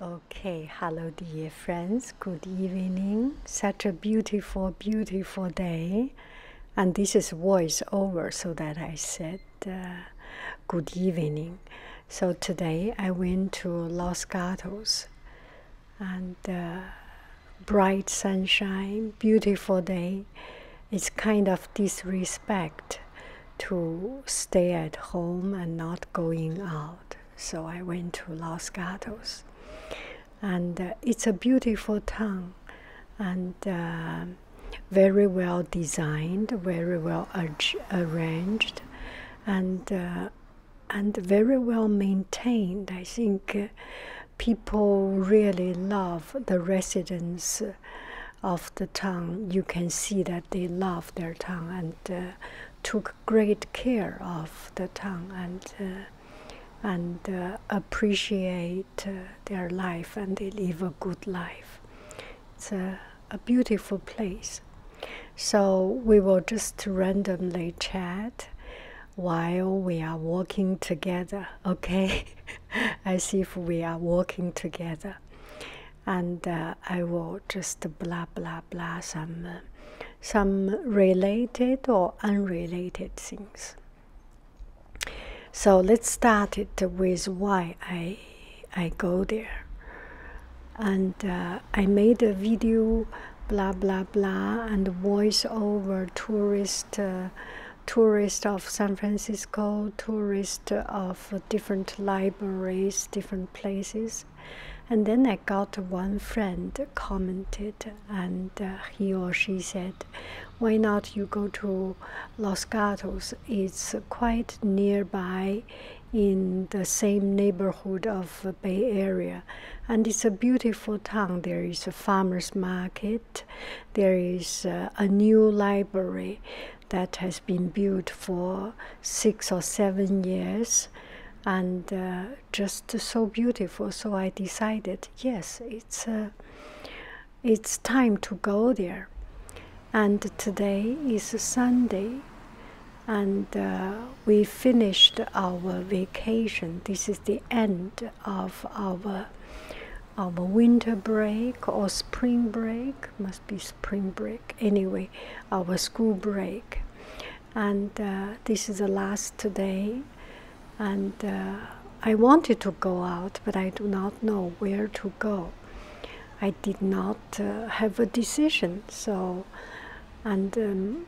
Okay, hello dear friends, good evening. Such a beautiful, beautiful day. And this is voice over so that I said good evening. So today I went to Los Gatos and bright sunshine, beautiful day. It's kind of disrespect to stay at home and not going out. So I went to Los Gatos. And it's a beautiful town and very well designed, very well arranged, and very well maintained. I think people really love the residents of the town. You can see that they love their town and took great care of the town and appreciate their life, and they live a good life. It's a beautiful place. So we will just randomly chat while we are walking together, okay? As if we are walking together. And I will just blah, blah, blah, some related or unrelated things. So let's start it with why I go there. And I made a video, blah, blah, blah, and voice over tourist of San Francisco, tourist of different libraries, different places. And then I got one friend commented, and he or she said, why not you go to Los Gatos? It's quite nearby in the same neighborhood of Bay Area. And it's a beautiful town. There is a farmer's market. There is a new library that has been built for 6 or 7 years. And just so beautiful. So I decided, yes, it's time to go there. And today is Sunday, and we finished our vacation. This is the end of our winter break or spring break. Must be spring break. Anyway, our school break. And this is the last day. And I wanted to go out, but I do not know where to go. I did not have a decision. So, and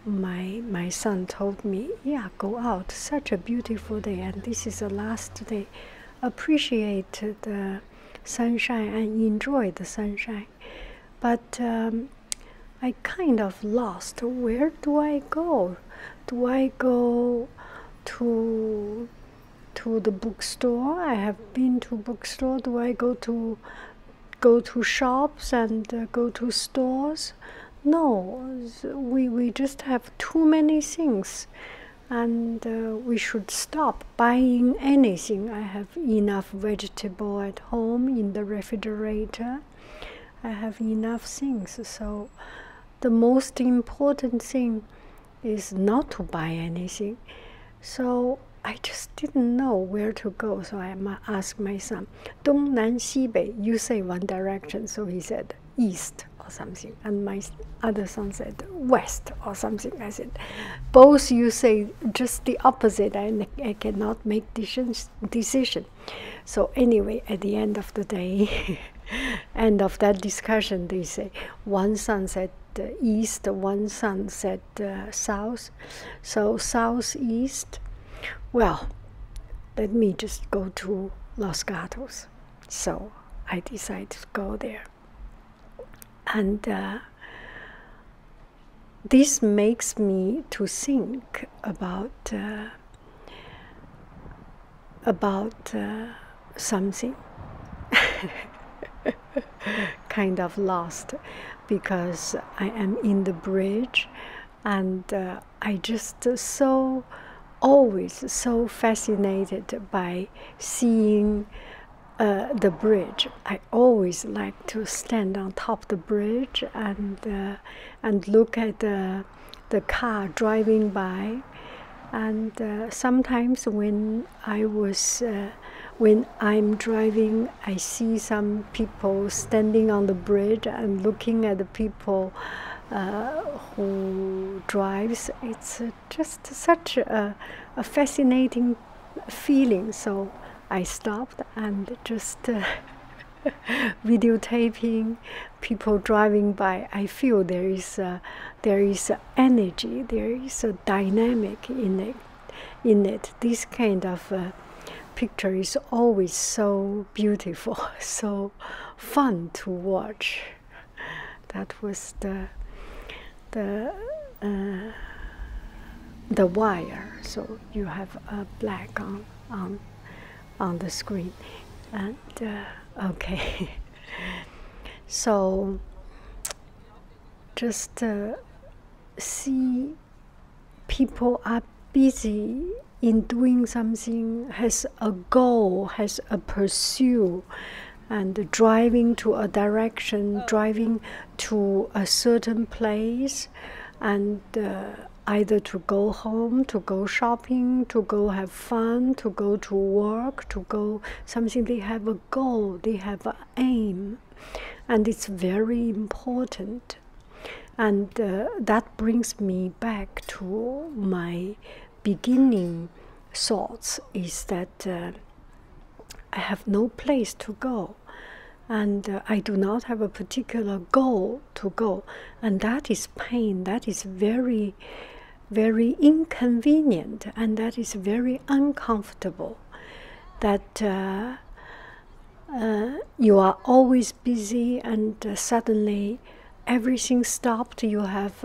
my son told me, yeah, go out. Such a beautiful day, and this is the last day. Appreciate the sunshine and enjoy the sunshine. But I kind of lost. Where do I go? Do I go to the bookstore? I have been to bookstore. Do I go to shops and go to stores? No, we just have too many things, and we should stop buying anything. I have enough vegetable at home in the refrigerator. I have enough things. So the most important thing is not to buy anything. So I just didn't know where to go, so I asked my son, 东南西北, you say one direction, so he said east or something, and my other son said west or something. I said, both you say just the opposite, and I cannot make decision. So anyway, at the end of the day, end of that discussion, they say, one son said east, one son said south, so southeast. Well, let me just go to Los Gatos. So I decided to go there. And this makes me to think about something. Kind of lost, because I am in the bridge, and I just always so fascinated by seeing the bridge. I always like to stand on top of the bridge and look at the car driving by. And sometimes when when I'm driving, I see some people standing on the bridge and looking at the people who drives. It's just such a fascinating feeling. So I stopped and just videotaping people driving by. I feel there is energy, there is a dynamic in it. This kind of picture is always so beautiful, so fun to watch. That was the wire. So you have a black on the screen, and okay. So just see people are busy in doing something, has a goal, has a pursuit, and driving to a direction, driving to a certain place, and either to go home, to go shopping, to go have fun, to go to work, to go something. They have a goal, they have an aim, and it's very important. And that brings me back to my beginning thoughts, is that I have no place to go, and I do not have a particular goal to go, and that is pain. That is very, very inconvenient, and that is very uncomfortable. That you are always busy, and suddenly everything stopped. You have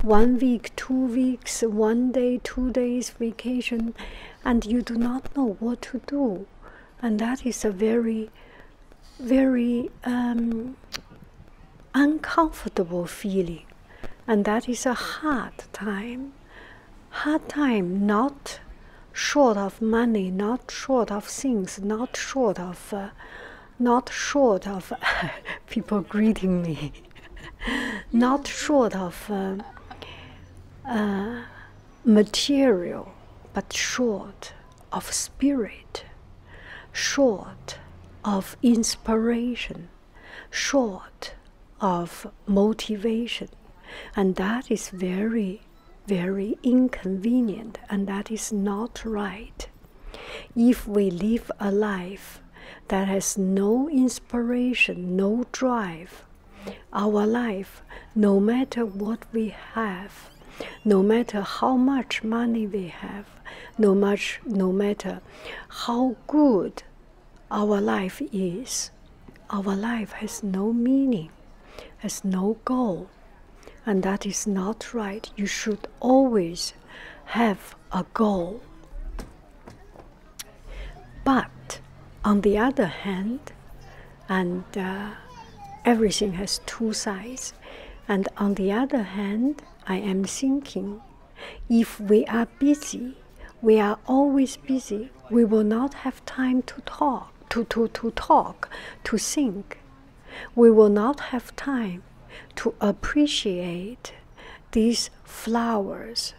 1 week, 2 weeks, 1 day, 2 days vacation, and you do not know what to do. And that is a very, very uncomfortable feeling. And that is a hard time. Hard time, not short of money, not short of things, not short of people greeting me, not short of material, but short of spirit, short of inspiration, short of motivation. And that is very, very inconvenient, and that is not right. If we live a life that has no inspiration, no drive, our life, no matter what we have, no matter how much money we have, no matter how good our life is, our life has no meaning, has no goal, and that is not right. You should always have a goal. But on the other hand, and everything has two sides, and on the other hand, I am thinking, if we are busy, we are always busy, we will not have time to talk, to think. We will not have time to appreciate these flowers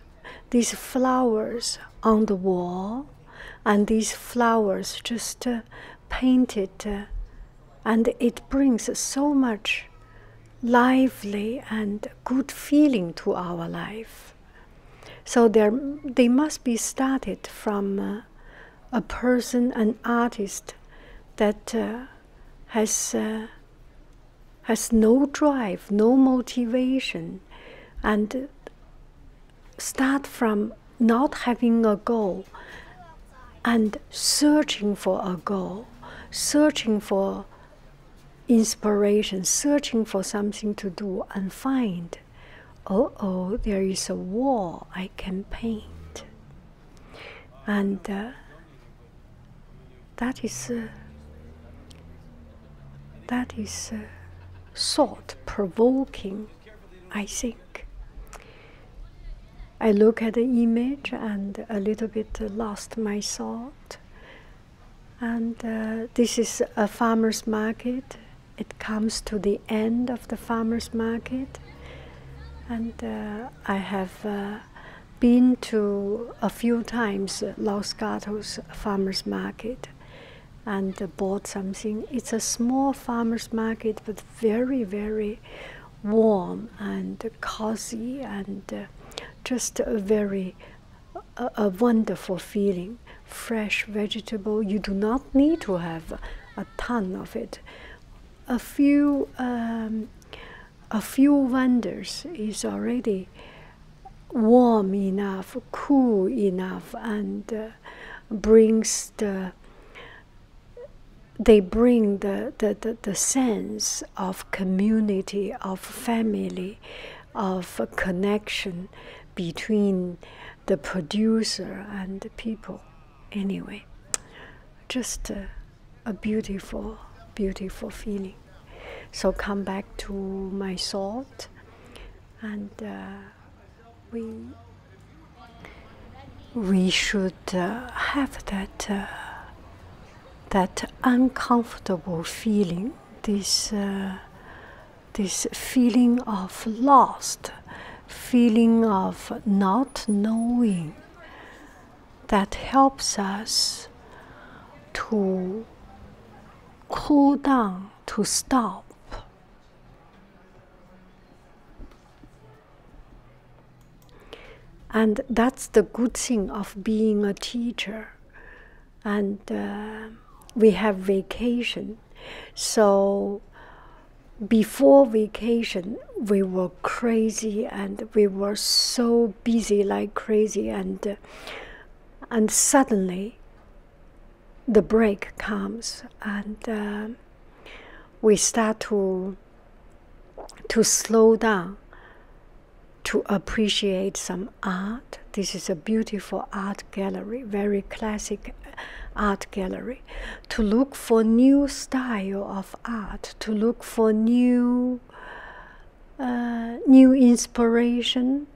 on the wall, and these flowers just painted, and it brings so much lively and good feeling to our life. So they must be started from a person, an artist that has no drive, no motivation, and start from not having a goal and searching for a goal, searching for inspiration, searching for something to do, and find, oh, there is a wall I can paint. And that is thought-provoking, I think. I look at the image and a little bit lost my thought. And this is a farmer's market. It comes to the end of the farmer's market. And I have been to a few times Los Gatos farmer's market. and bought something. It's a small farmer's market, but very, very warm and cozy, and just a wonderful feeling. Fresh vegetable. You do not need to have a ton of it. A few vendors is already warm enough, cool enough, and they bring the sense of community, of family, of connection between the producer and the people. Anyway, just a beautiful, beautiful feeling. So come back to my thought, and we should have that uncomfortable feeling, this feeling of lost, feeling of not knowing, that helps us to cool down, to stop. And that's the good thing of being a teacher. And we have vacation. So before vacation, we were crazy and we were so busy like crazy, and suddenly the break comes, and we start to slow down, to appreciate some art. This is a beautiful art gallery, very classic art gallery. To look for new style of art, to look for new inspiration,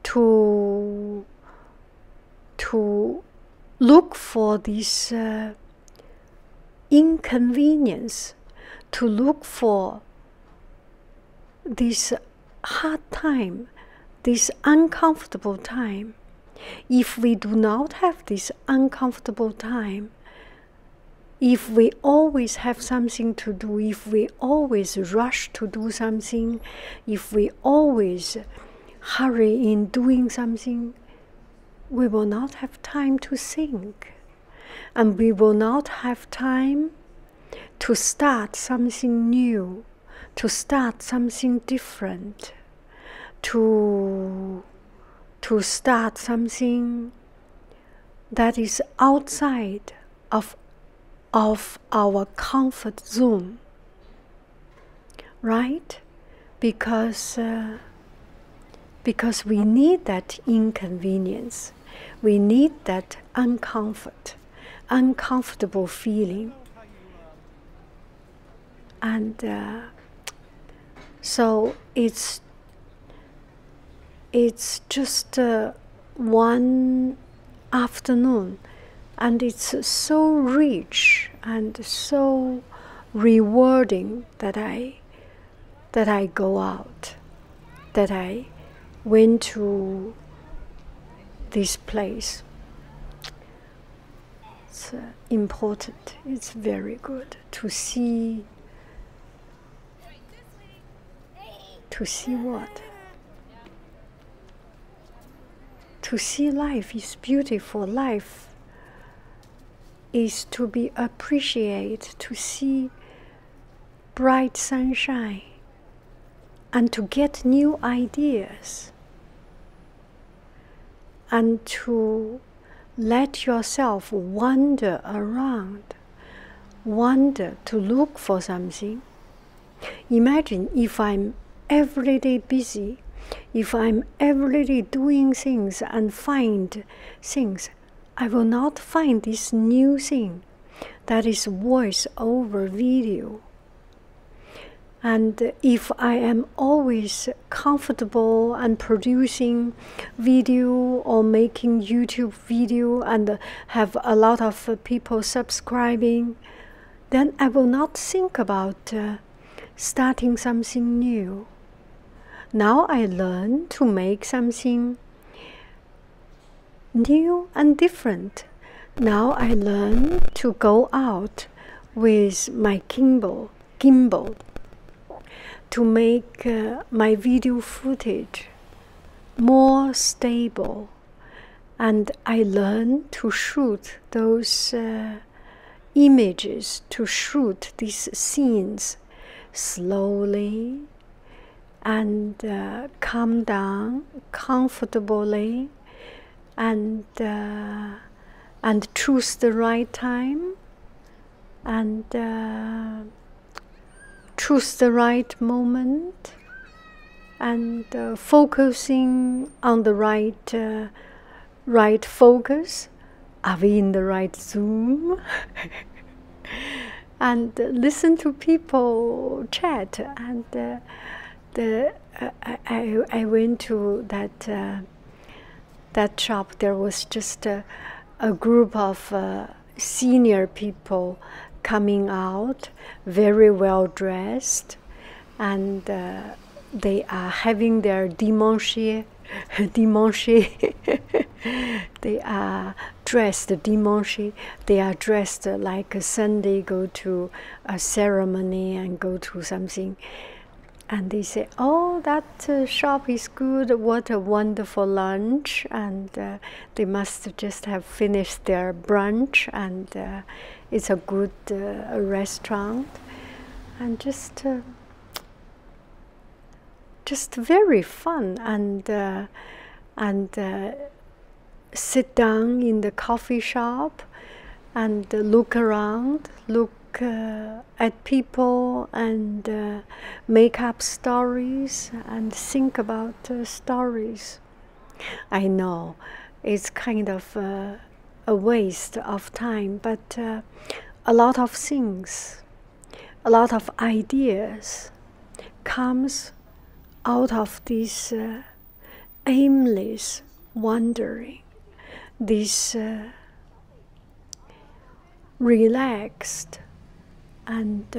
to look for this inconvenience, to look for this hard time, this uncomfortable time. If we do not have this uncomfortable time, if we always have something to do, if we always rush to do something, if we always hurry in doing something, we will not have time to think. And we will not have time to start something new, to start something different, to start something that is outside of our comfort zone, right? Because we need that inconvenience, we need that uncomfortable feeling, and so it's just one afternoon, and it's so rich and so rewarding that I go out, that I went to this place. It's important. It's very good to see. To see what? To see life is beautiful. Life is to be appreciated, to see bright sunshine, and to get new ideas, and to let yourself wander around, wander to look for something. Imagine if I'm every day busy, if I'm every day doing things and find things, I will not find this new thing that is voice over video. And if I am always comfortable and producing video or making YouTube video and have a lot of people subscribing, then I will not think about starting something new. Now I learn to make something new and different, Now I learn to go out with my gimbal to make my video footage more stable, and I learn to shoot those images, to shoot these scenes slowly and calm down comfortably, and choose the right time, and choose the right moment, and focusing on the right focus. Are we in the right zoom? And listen to people chat. And I went to that shop. There was just a group of senior people coming out, very well dressed, and they are having their dimanche. They are dressed dimanche. They are dressed like a Sunday, go to a ceremony and go to something. And they say, oh, that shop is good, what a wonderful lunch. And they must just have finished their brunch, and it's a good restaurant. And just very fun, and sit down in the coffee shop and look around, look at people, and make up stories and think about stories. I know it's kind of a waste of time, but a lot of things, a lot of ideas comes out of this aimless wandering, this relaxed and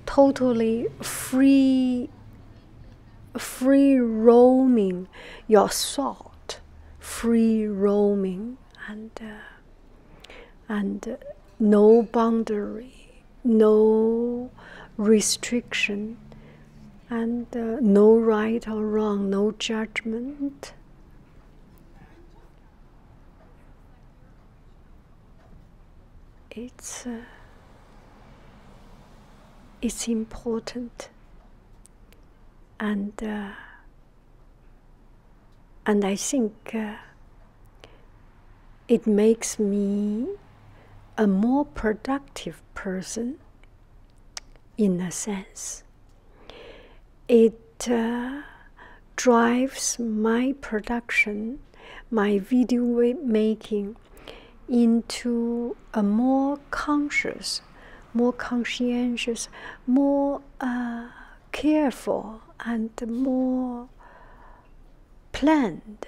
totally free roaming your thought, free roaming, and no boundary, no restriction, and no right or wrong, no judgment. It's important, and I think it makes me a more productive person, in a sense. It drives my production, my video making, into a more conscious, more conscientious, more careful, and more planned.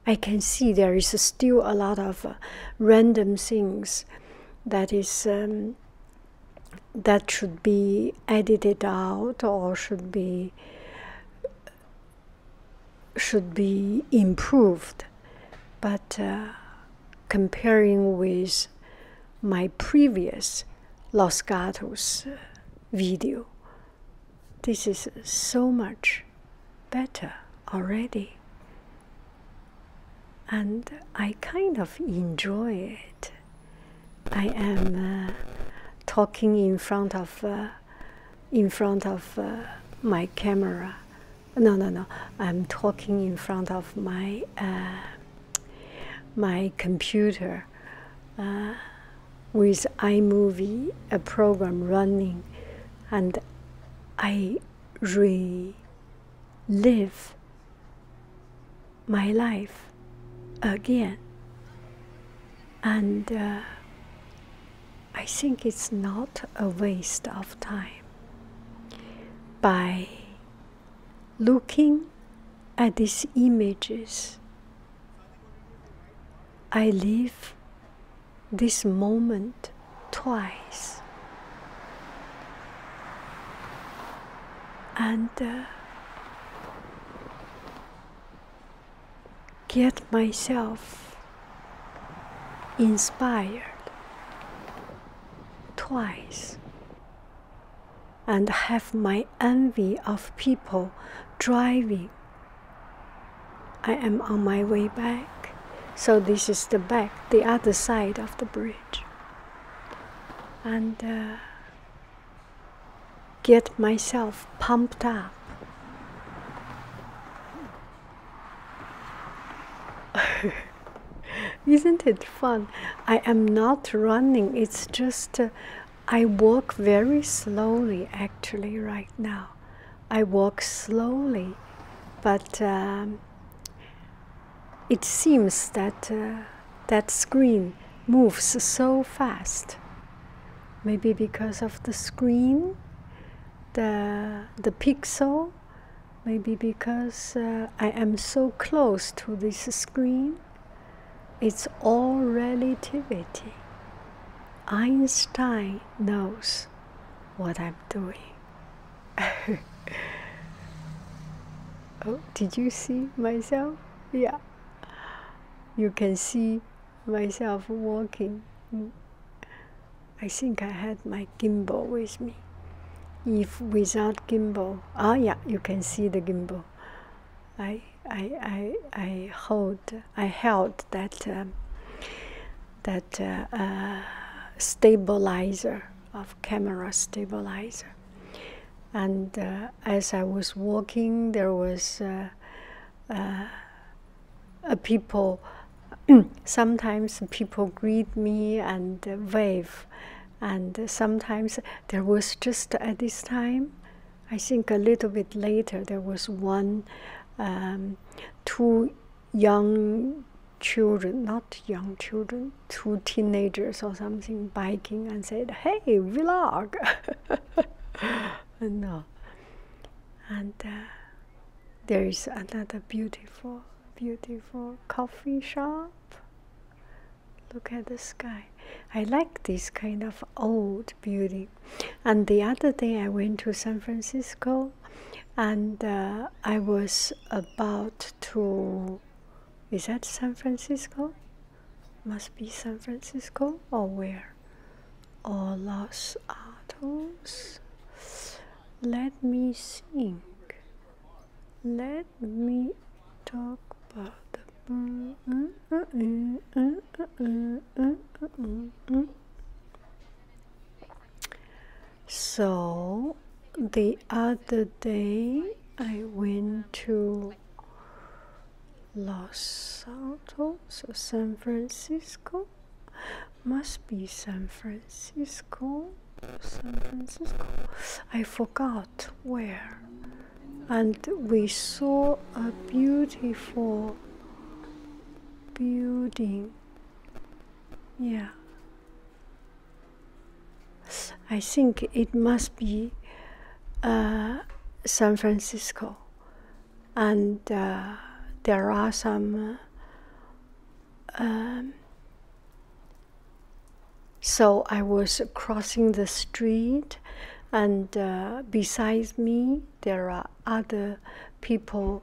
I can see there is still a lot of random things that is that should be edited out, or should be improved. But comparing with my previous Los Gatos video, this is so much better already, and I kind of enjoy it. I am talking in front of my camera. No. I'm talking in front of my my computer with iMovie, a program running, and I relive my life again. And I think it's not a waste of time. By looking at these images, I live this moment twice, and get myself inspired twice and have my envy of people driving. I am on my way back, so this is the back, the other side of the bridge, and get myself pumped up. Isn't it fun? I am not running, it's just I walk very slowly actually right now. I walk slowly, but it seems that that screen moves so fast. Maybe because of the screen, the pixel, maybe because I am so close to this screen. It's all relativity. Einstein knows what I'm doing. Oh, did you see myself? Yeah. You can see myself walking. I think I had my gimbal with me. If without gimbal, yeah, you can see the gimbal. I held that stabilizer of camera stabilizer, and as I was walking, there was people. Sometimes people greet me and wave, and sometimes there was just at this time, I think a little bit later, there was two young children, not young children, two teenagers or something biking and said, "Hey, vlog!" No. And there is another beautiful coffee shop. Look at the sky. I like this kind of old building. And the other day I went to San Francisco, and I was about to, is that San Francisco? Must be San Francisco, or where? Or Los Gatos? Let me think. Let me talk about the So the other day I went to Los Gatos, San Francisco. Must be San Francisco. I forgot where. And we saw a beautiful building. Yeah. I think it must be San Francisco. And there are some so I was crossing the street, and beside me there are other people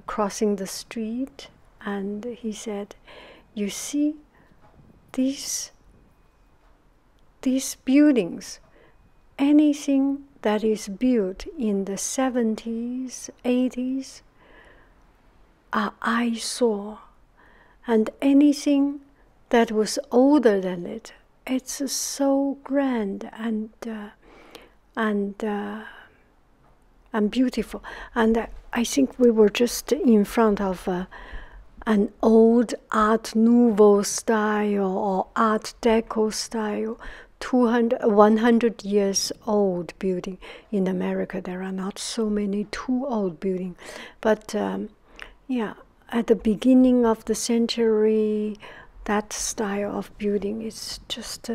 crossing the street, and he said, "You see these buildings, anything that is built in the 70s, 80s are eyesore, and anything that was older than it, it's so grand and beautiful." And I think we were just in front of an old Art Nouveau style or Art Deco style, 100 years old building. In America, there are not so many too old buildings, but yeah, at the beginning of the century, that style of building is just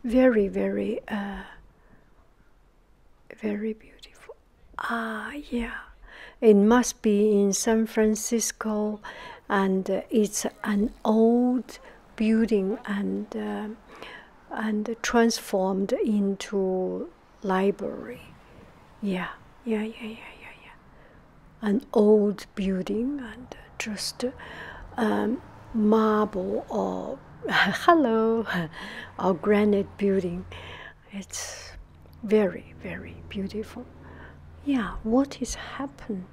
very, very, very beautiful. Yeah. It must be in San Francisco, and it's an old building and transformed into library. Yeah. An old building, and just marble or hello or granite building. It's very, very beautiful. Yeah, what is happening?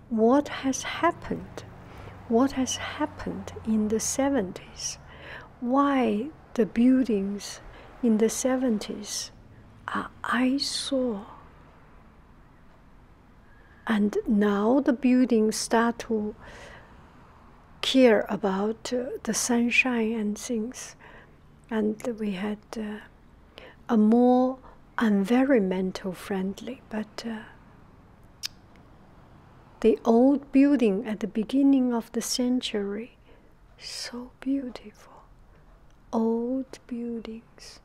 What has happened? What has happened in the 70s? Why the buildings in the 70s are eyesore? And now the buildings start to care about the sunshine and things. And we had a more environmental friendly, but the old building at the beginning of the century, so beautiful. Old buildings.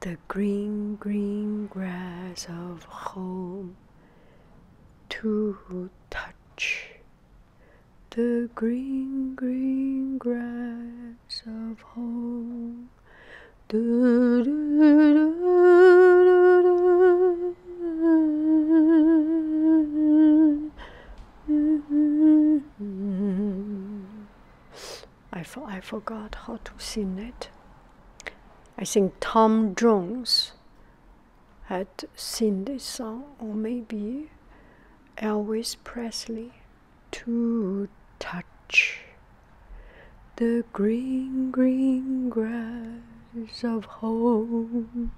The green, green grass of home to touch. The green, green grass of home. Do, do, do, I forgot how to sing it. I think Tom Jones had sing this song, or maybe Elvis Presley. To touch the green, green grass of home.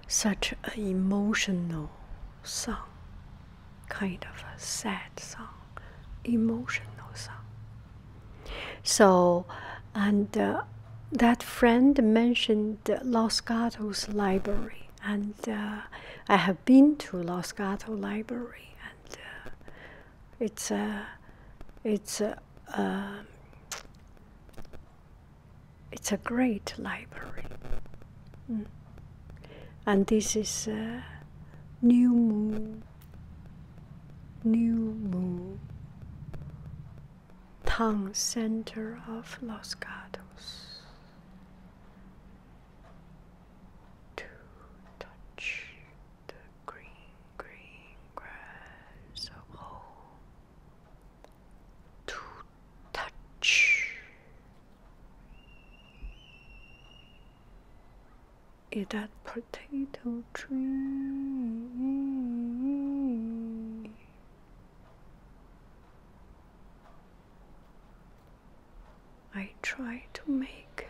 Such an emotional song, kind of a sad song, emotional song. So, and that friend mentioned Los Gatos Library, and I have been to Los Gatos Library, and it's a great library. And this is New Moon town center of Los Gatos. To touch the green, green grass of home. To touch that potato tree. I try to make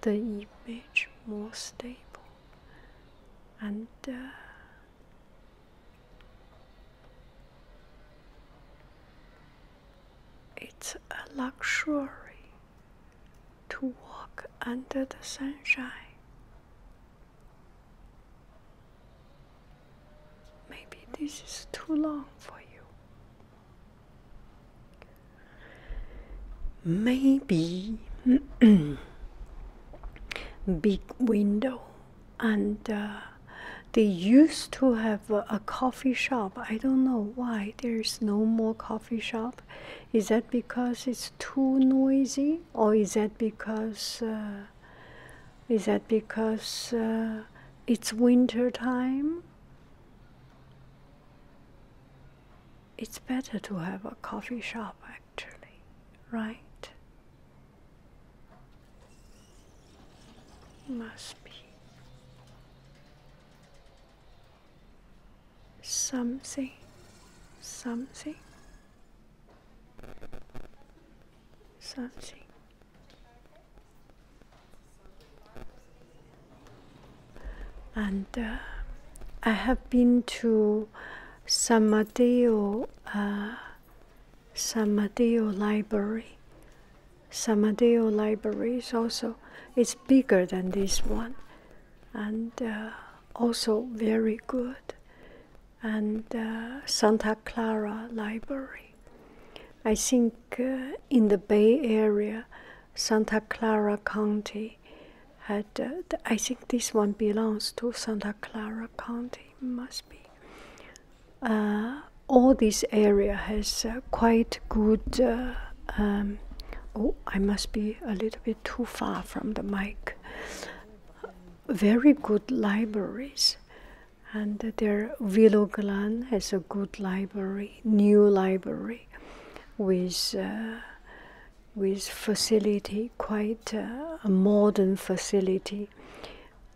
the image more stable, and it's a luxury to walk under the sunshine. Maybe this is too long for you. Maybe big window, and they used to have a coffee shop. I don't know why there is no more coffee shop. Is that because it's too noisy, or is that because it's winter time? It's better to have a coffee shop, actually, right? Must be something. And I have been to San Mateo Library. San Mateo Library is also, it's bigger than this one, and also very good. And Santa Clara Library. I think in the Bay Area, Santa Clara County had, I think this one belongs to Santa Clara County, must be. All this area has quite good, oh, I must be a little bit too far from the mic. Very good libraries. And their Villoglan has a good library, new library, with facility, quite a modern facility.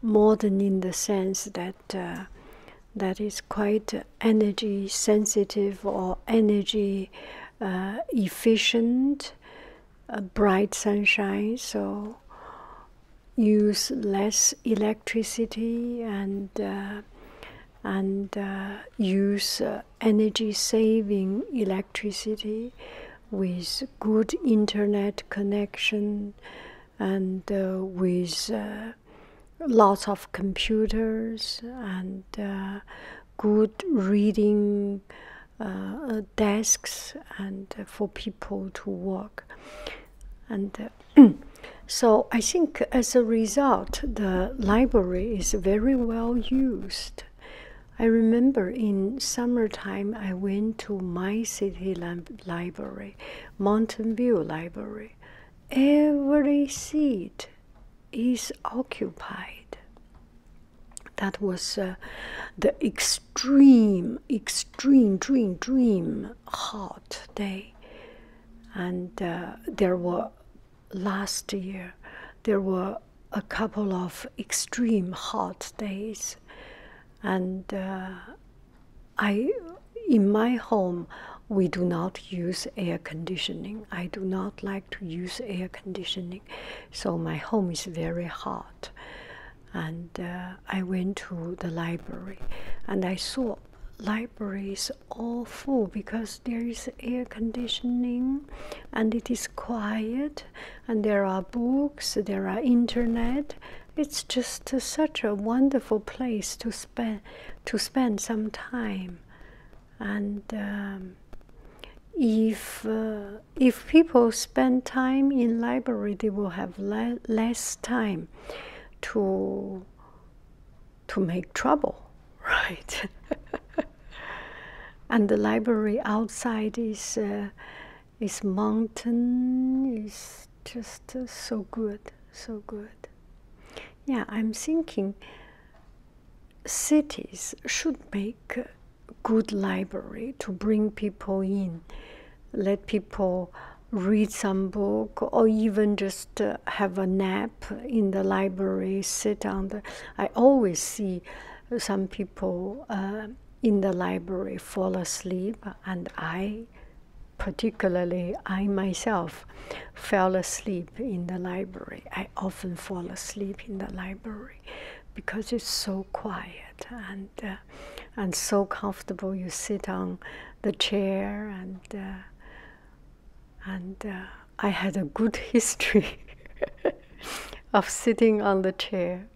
Modern in the sense that that is quite energy sensitive or energy efficient, bright sunshine, so use less electricity and use energy saving electricity with good internet connection and with lots of computers and good reading desks and for people to work. And so I think as a result, the library is very well used. I remember in summertime I went to my city library, Mountain View Library. Every seat is occupied. That was the extreme hot day. And there were, last year, there were a couple of extreme hot days. And in my home, we do not use air conditioning. I do not like to use air conditioning. So my home is very hot. And I went to the library and I saw libraries all full because there is air conditioning and it is quiet and there are books, there are internet. It's just such a wonderful place to spend some time. And if people spend time in library, they will have less time to make trouble, right? And the library outside is mountain, is just so good, so good. Yeah, I'm thinking cities should make a good library to bring people in, let people read some book, or even just have a nap in the library, sit on the... I always see some people in the library fall asleep, and particularly I myself fell asleep in the library. I often fall asleep in the library because it's so quiet and so comfortable. You sit on the chair and I had a good history of sitting on the chair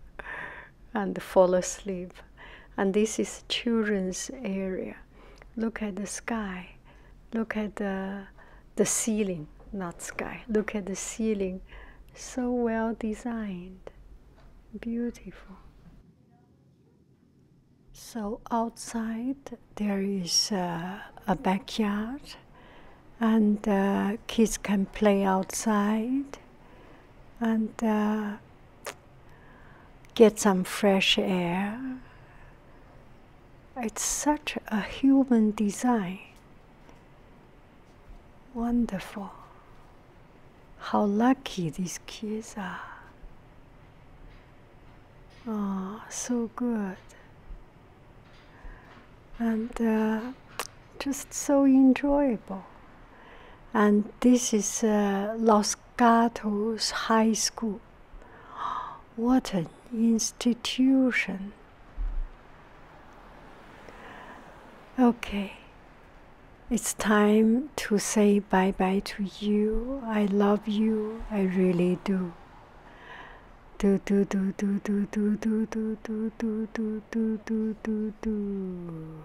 and fall asleep. And this is children's area. Look at the sky. Look at the ceiling, not sky. Look at the ceiling. So well designed. Beautiful. So outside there is a backyard, and kids can play outside and get some fresh air. It's such a human design. Wonderful. How lucky these kids are. Oh, so good. And just so enjoyable. And this is Los Gatos High School. What an institution. Okay, it's time to say bye-bye to you. I love you, I really do. Do do do do do do do do do do do do do do.